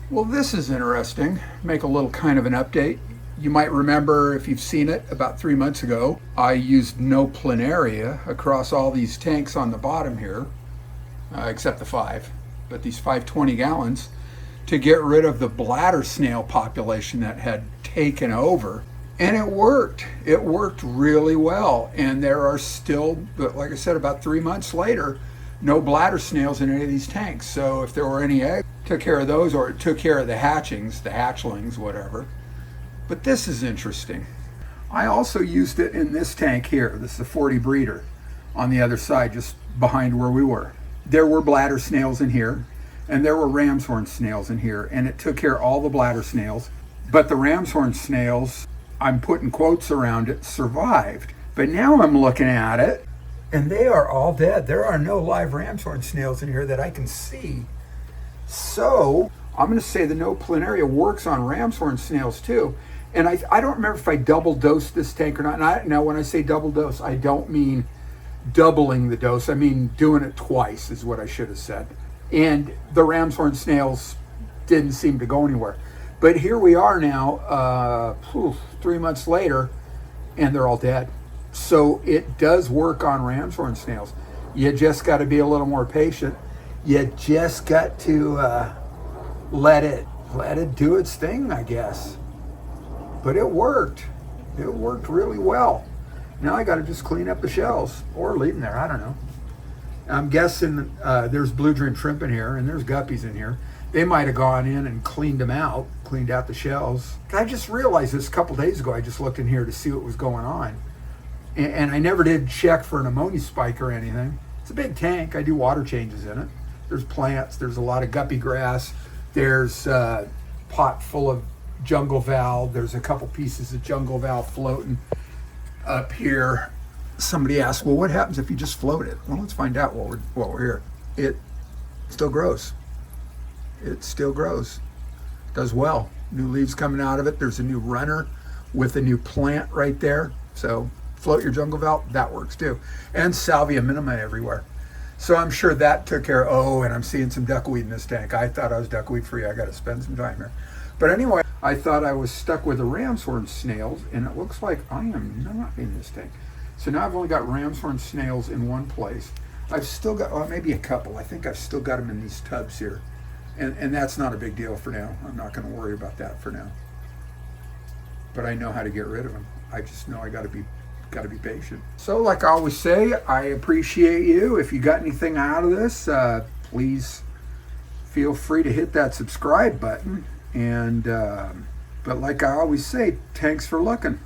Well, this is interesting. Make a little kind of an update. You might remember, if you've seen it, about 3 months ago, I used No Planaria across all these tanks on the bottom here, except the five, but these 520 gallons, to get rid of the bladder snail population that had taken over. And it worked. It worked really well. And there are still, like I said, about 3 months later, no bladder snails in any of these tanks. So if there were any eggs, took care of those, or it took care of the hatchings, the hatchlings, whatever. But this is interesting. I also used it in this tank here. This is a 40 breeder on the other side, just behind where we were. There were bladder snails in here, and there were Ramshorn snails in here, and it took care of all the bladder snails. But the Ramshorn snails, I'm putting quotes around it, survived. But now I'm looking at it, and they are all dead. There are no live Ramshorn snails in here that I can see. So I'm going to say the No Planaria works on Ramshorn snails too. And I don't remember if I double dosed this tank or not. Now, when I say double dose, I don't mean doubling the dose. I mean doing it twice is what I should have said. And the Ramshorn snails didn't seem to go anywhere. But here we are now, 3 months later, and they're all dead. So it does work on Ramshorn snails. You just got to be a little more patient. You just got to let it do its thing, I guess. But it worked. It worked really well. Now I got to just clean up the shells or leave them there. I don't know. I'm guessing there's blue dream shrimp in here, and there's guppies in here. They might have gone in and cleaned out the shells. I just realized this a couple days ago. I just looked in here to see what was going on. And I never did check for an ammonia spike or anything. It's a big tank. I do water changes in it. There's plants. There's a lot of guppy grass. There's a pot full of jungle val. There's a couple pieces of jungle val floating up here. Somebody asked, well, what happens if you just float it? Well, let's find out while we're here. It still grows. It still grows. Does well. New leaves coming out of it. There's a new runner with a new plant right there. So float your jungle val, that works too. And salvia minima everywhere. So I'm sure that took care of, and I'm seeing some duckweed in this tank. I thought I was duckweed free. I got to spend some time here. But anyway, I thought I was stuck with the Ramshorn snails, and it looks like I am not in this tank. So now I've only got Ramshorn snails in one place. I've still got, maybe a couple. I think I've still got them in these tubs here. And that's not a big deal for now. I'm not going to worry about that for now. But I know how to get rid of them. I just know I got to be patient. So like I always say, I appreciate you. If you got anything out of this, please feel free to hit that subscribe button. And but like I always say, thanks for looking.